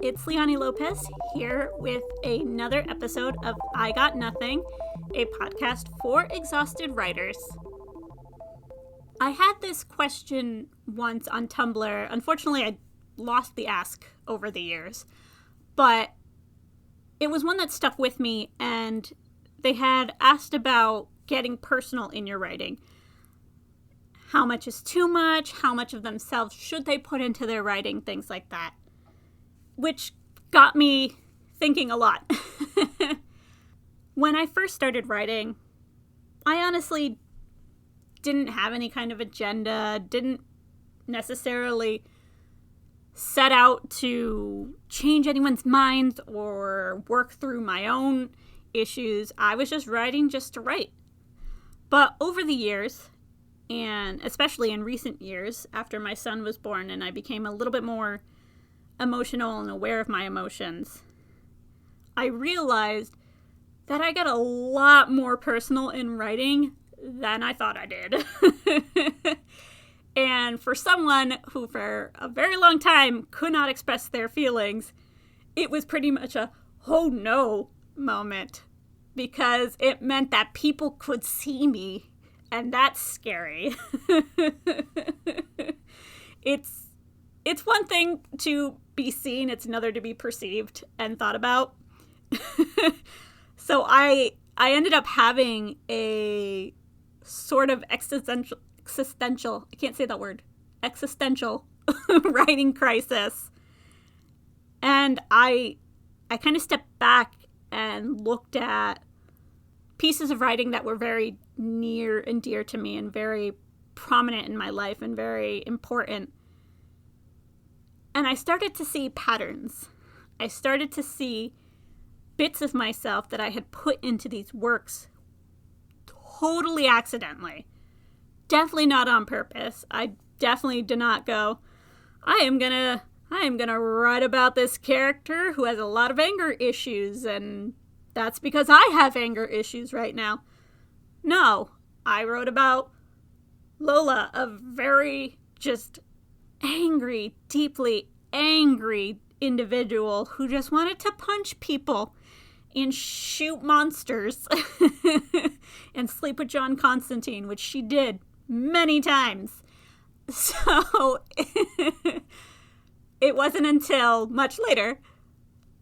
it's Leani Lopez here with another episode of I Got Nothing, a podcast for exhausted writers. I had this question once on Tumblr. Unfortunately, I lost the ask over the years, but it was one that stuck with me, and they had asked about getting personal in your writing. How much is too much? How much of themselves should they put into their writing? Things like that. Which got me thinking a lot. When I first started writing, I honestly didn't have any kind of agenda, didn't necessarily set out to change anyone's minds or work through my own issues. I was just writing just to write. But over the years, and especially in recent years, after my son was born and I became a little bit more emotional and aware of my emotions, I realized that I got a lot more personal in writing than I thought I did. And for someone who for a very long time could not express their feelings, it was pretty much a oh no moment, because it meant that people could see me. And that's scary. It's one thing to be seen, it's another to be perceived and thought about. So I ended up having a sort of existential, I can't say that word, existential writing crisis. And I kind of stepped back and looked at pieces of writing that were very near and dear to me and very prominent in my life and very important. And I started to see patterns. I started to see bits of myself that I had put into these works totally accidentally. Definitely not on purpose. I definitely did not go, I am gonna write about this character who has a lot of anger issues, and that's because I have anger issues right now. No, I wrote about Lola, a very just angry, deeply angry individual who just wanted to punch people and shoot monsters and sleep with John Constantine, which she did many times. So it wasn't until much later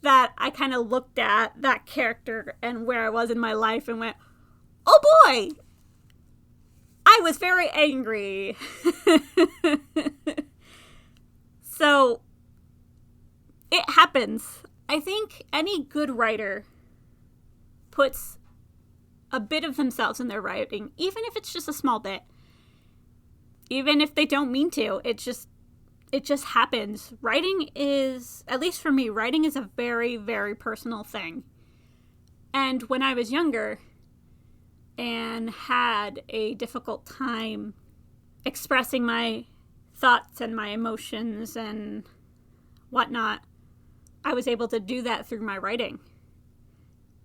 that I kind of looked at that character and where I was in my life and went, oh boy, I was very angry. So it happens. I think any good writer puts a bit of themselves in their writing, even if it's just a small bit. Even if they don't mean to, it just happens. Writing is, at least for me, writing is a very, very personal thing. And when I was younger and had a difficult time expressing my thoughts and my emotions and whatnot, I was able to do that through my writing.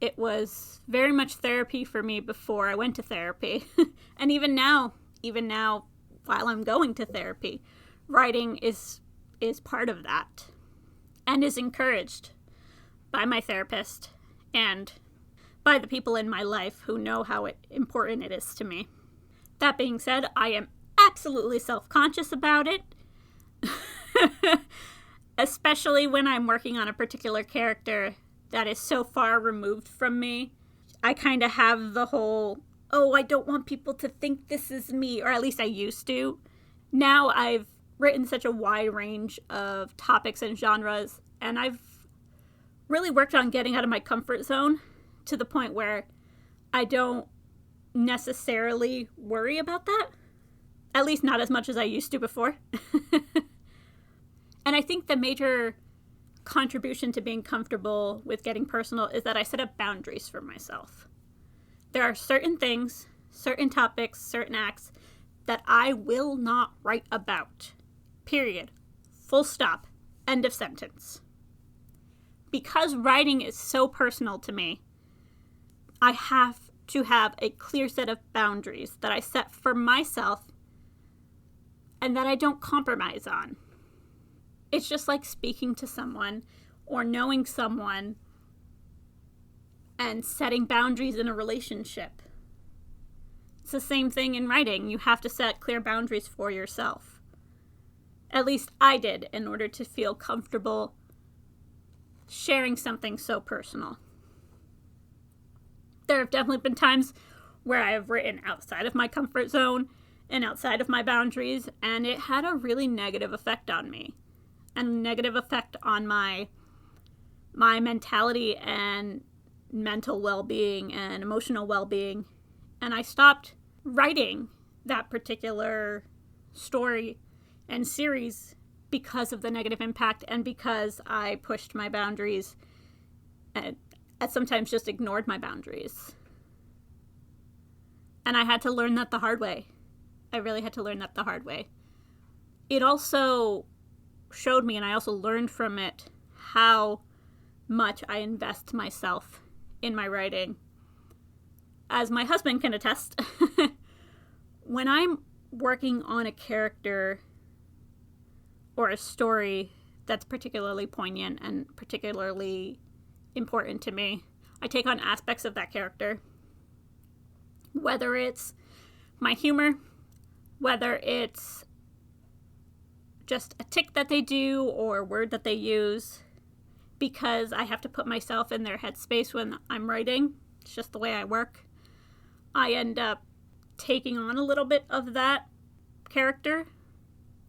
It was very much therapy for me before I went to therapy. And even now, while I'm going to therapy, writing is part of that and is encouraged by my therapist and by the people in my life who know how important it is to me. That being said, I am absolutely self-conscious about it, especially when I'm working on a particular character that is so far removed from me. I kind of have the whole, oh, I don't want people to think this is me, or at least I used to. Now I've written such a wide range of topics and genres, and I've really worked on getting out of my comfort zone to the point where I don't necessarily worry about that. At least not as much as I used to before. And I think the major contribution to being comfortable with getting personal is that I set up boundaries for myself. There are certain things, certain topics, certain acts that I will not write about. Period. Full stop. End of sentence. Because writing is so personal to me, I have to have a clear set of boundaries that I set for myself and that I don't compromise on. It's just like speaking to someone or knowing someone and setting boundaries in a relationship. It's the same thing in writing. You have to set clear boundaries for yourself. At least I did, in order to feel comfortable sharing something so personal. There have definitely been times where I have written outside of my comfort zone and outside of my boundaries, and it had a really negative effect on me, and a negative effect on my mentality and mental well-being and emotional well-being. And I stopped writing that particular story and series because of the negative impact, and because I pushed my boundaries and sometimes just ignored my boundaries. And I had to learn that the hard way. I really had to learn that the hard way. It also showed me, and I also learned from it, how much I invest myself in my writing. As my husband can attest, when I'm working on a character or a story that's particularly poignant and particularly important to me, I take on aspects of that character. Whether it's my humor, whether it's just a tick that they do or a word that they use, because I have to put myself in their headspace when I'm writing. It's just the way I work. I end up taking on a little bit of that character.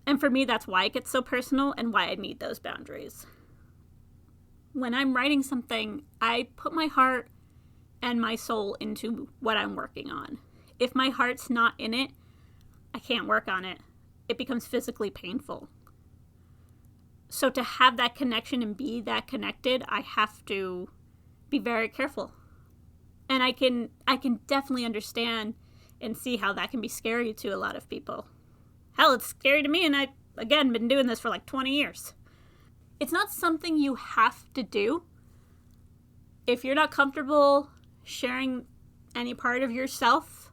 And for me, that's why it gets so personal and why I need those boundaries. When I'm writing something, I put my heart and my soul into what I'm working on. If my heart's not in it, I can't work on it. It becomes physically painful. So to have that connection and be that connected, I have to be very careful. And I can definitely understand and see how that can be scary to a lot of people. Hell, it's scary to me, and I've, again, been doing this for like 20 years. It's not something you have to do. If you're not comfortable sharing any part of yourself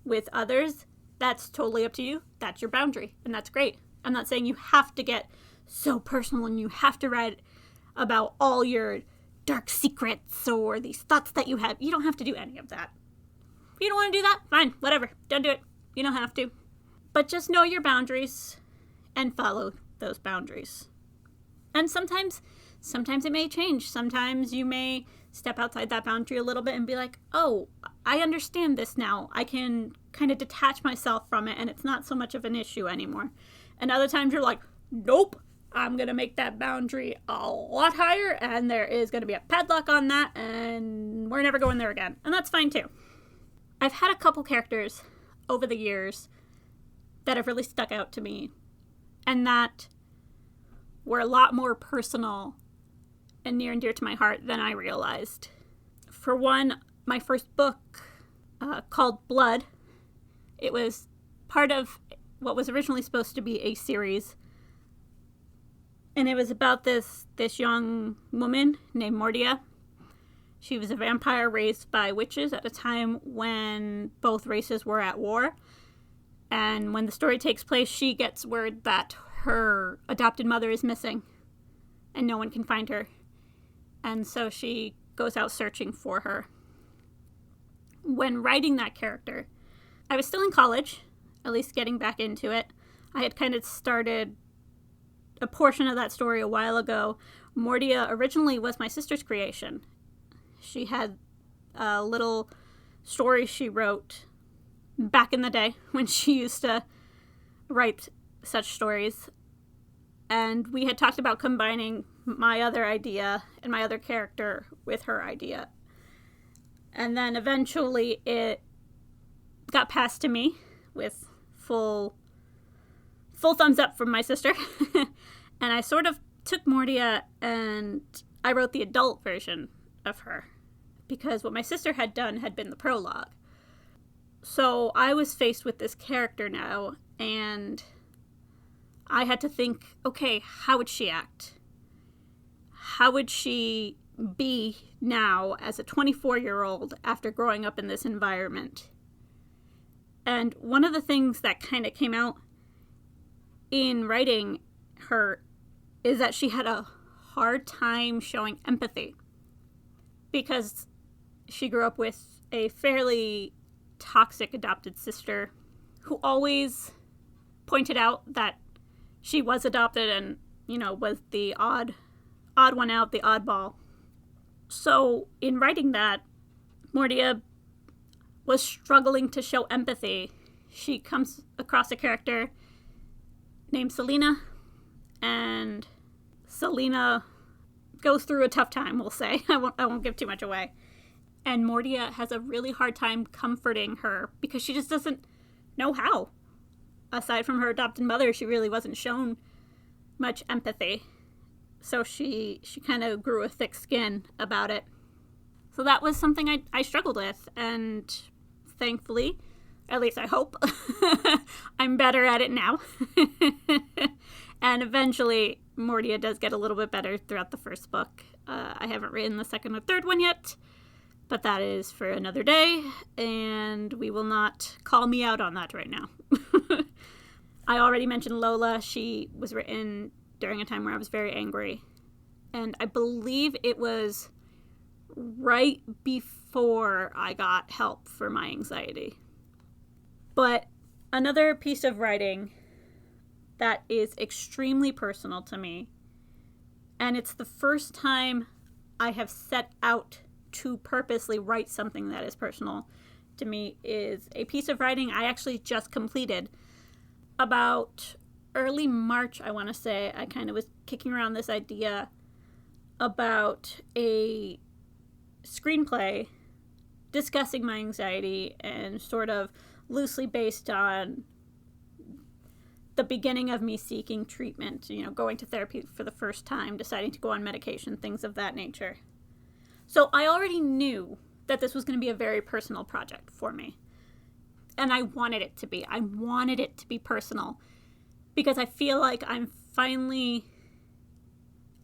with others, that's totally up to you. That's your boundary, and that's great. I'm not saying you have to get so personal and you have to write about all your dark secrets or these thoughts that you have. You don't have to do any of that. If you don't want to do that, fine, whatever. Don't do it. You don't have to. But just know your boundaries and follow those boundaries. And sometimes it may change. Sometimes you may step outside that boundary a little bit and be like, oh, I understand this now. I can kind of detach myself from it and it's not so much of an issue anymore. And other times you're like, nope, I'm going to make that boundary a lot higher and there is going to be a padlock on that and we're never going there again. And that's fine too. I've had a couple characters over the years that have really stuck out to me and that were a lot more personal and near and dear to my heart than I realized. For one, my first book called Blood, it was part of what was originally supposed to be a series. And it was about this young woman named Mordia. She was a vampire raised by witches at a time when both races were at war. And when the story takes place, she gets word that her adopted mother is missing and no one can find her. And so she goes out searching for her. When writing that character, I was still in college, at least getting back into it. I had kind of started a portion of that story a while ago. Mordia originally was my sister's creation. She had a little story she wrote back in the day when she used to write such stories. And we had talked about combining my other idea and my other character with her idea. And then eventually it got passed to me with full thumbs up from my sister. And I sort of took Mordia and I wrote the adult version of her because what my sister had done had been the prologue. So I was faced with this character now and I had to think, okay, how would she act? How would she be now as a 24-year-old after growing up in this environment? And one of the things that kind of came out in writing her is that she had a hard time showing empathy because she grew up with a fairly toxic adopted sister who always pointed out that she was adopted and, was the odd one out, the oddball. So in writing that, Mordia was struggling to show empathy. She comes across a character named Selena, and Selena goes through a tough time, we'll say. I won't give too much away. And Mordia has a really hard time comforting her because she just doesn't know how. Aside from her adopted mother, she really wasn't shown much empathy. So she kind of grew a thick skin about it. So that was something I struggled with. And thankfully, at least I hope, I'm better at it now. And eventually, Mordia does get a little bit better throughout the first book. I haven't written the second or third one yet, but that is for another day, and we will not call me out on that right now. I already mentioned Lola. She was written during a time where I was very angry, and I believe it was right before I got help for my anxiety. But another piece of writing that is extremely personal to me, and it's the first time I have set out to purposely write something that is personal to me, is a piece of writing I actually just completed. About early March, I want to say, I kind of was kicking around this idea about a screenplay discussing my anxiety and sort of loosely based on the beginning of me seeking treatment, going to therapy for the first time, deciding to go on medication, things of that nature. So I already knew that this was going to be a very personal project for me. And I wanted it to be. I wanted it to be personal because I feel like I'm finally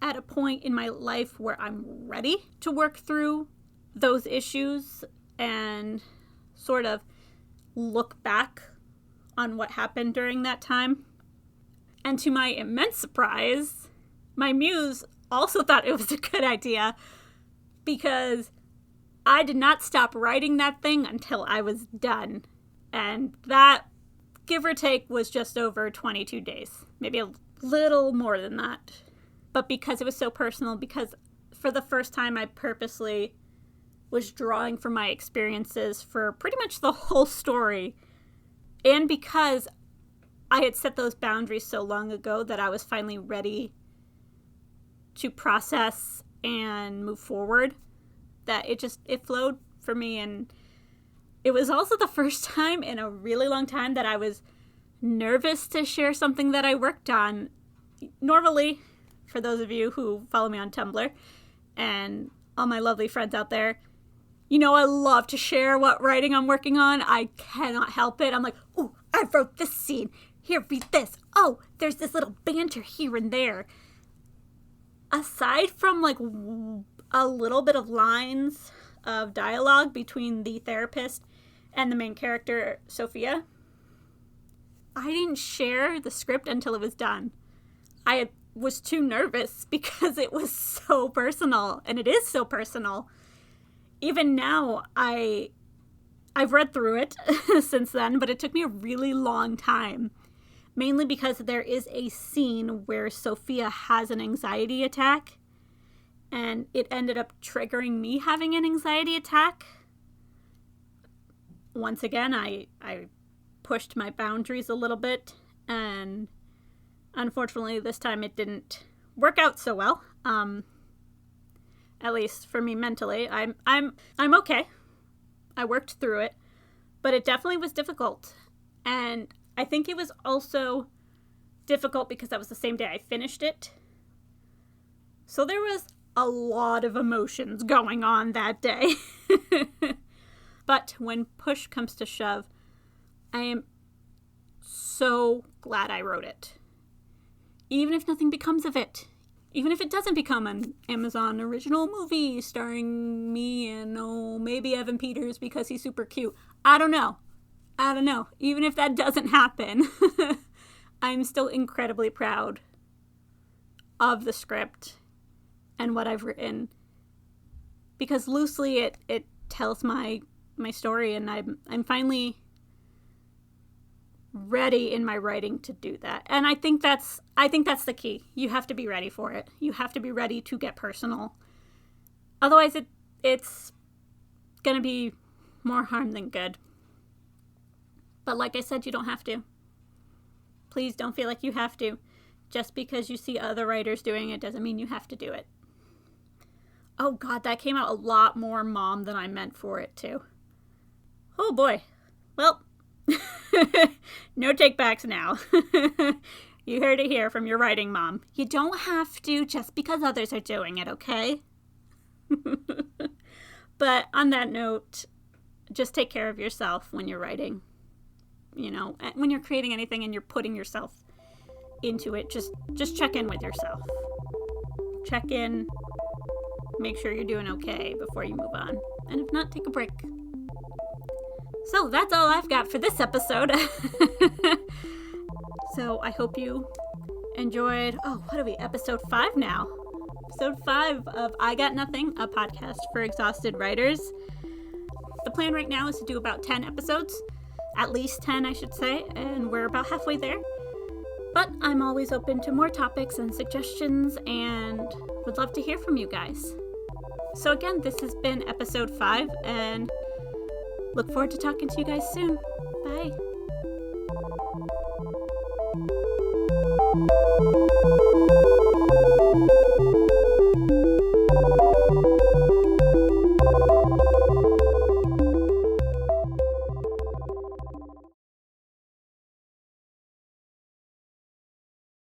at a point in my life where I'm ready to work through those issues and sort of look back on what happened during that time. And to my immense surprise, my muse also thought it was a good idea because I did not stop writing that thing until I was done. And that, give or take, was just over 22 days. Maybe a little more than that. But because it was so personal, because for the first time I purposely was drawing from my experiences for pretty much the whole story, and because I had set those boundaries so long ago that I was finally ready to process and move forward, that it flowed for me. And it was also the first time in a really long time that I was nervous to share something that I worked on. Normally, for those of you who follow me on Tumblr and all my lovely friends out there, I love to share what writing I'm working on. I cannot help it. I'm like, oh, I wrote this scene. Here, read this. Oh, there's this little banter here and there. Aside from like a little bit of lines of dialogue between the therapist and the main character, Sophia, I didn't share the script until it was done. I was too nervous because it was so personal, and it is so personal. Even now, I've read through it since then, but it took me a really long time, mainly because there is a scene where Sophia has an anxiety attack, and it ended up triggering me having an anxiety attack. Once again, I pushed my boundaries a little bit, and unfortunately this time it didn't work out so well. At least for me mentally. I'm okay. I worked through it, but it definitely was difficult. And I think it was also difficult because that was the same day I finished it. So there was a lot of emotions going on that day. But when push comes to shove, I am so glad I wrote it. Even if nothing becomes of it. Even if it doesn't become an Amazon original movie starring me and, maybe Evan Peters because he's super cute. I don't know. Even if that doesn't happen, I'm still incredibly proud of the script and what I've written, because loosely it tells my story, and I'm finally ready in my writing to do that. And I think that's the key. You have to be ready for it. You have to be ready to get personal. Otherwise it's gonna be more harm than good. But like I said, you don't have to. Please don't feel like you have to. Just because you see other writers doing it doesn't mean you have to do it. Oh God, that came out a lot more mom than I meant for it to. Oh boy. Well, no take-backs now. You heard it here from your writing mom. You don't have to just because others are doing it, okay? But on that note, just take care of yourself when you're writing. You know, when you're creating anything and you're putting yourself into it, just check in with yourself. Check in, make sure you're doing okay before you move on. And if not, take a break. So that's all I've got for this episode. So I hope you enjoyed, what are we, episode 5 now? Episode 5 of I Got Nothing, a podcast for exhausted writers. The plan right now is to do about 10 episodes, at least 10 I should say, and we're about halfway there. But I'm always open to more topics and suggestions, and would love to hear from you guys. So again, this has been episode 5, and look forward to talking to you guys soon. Bye.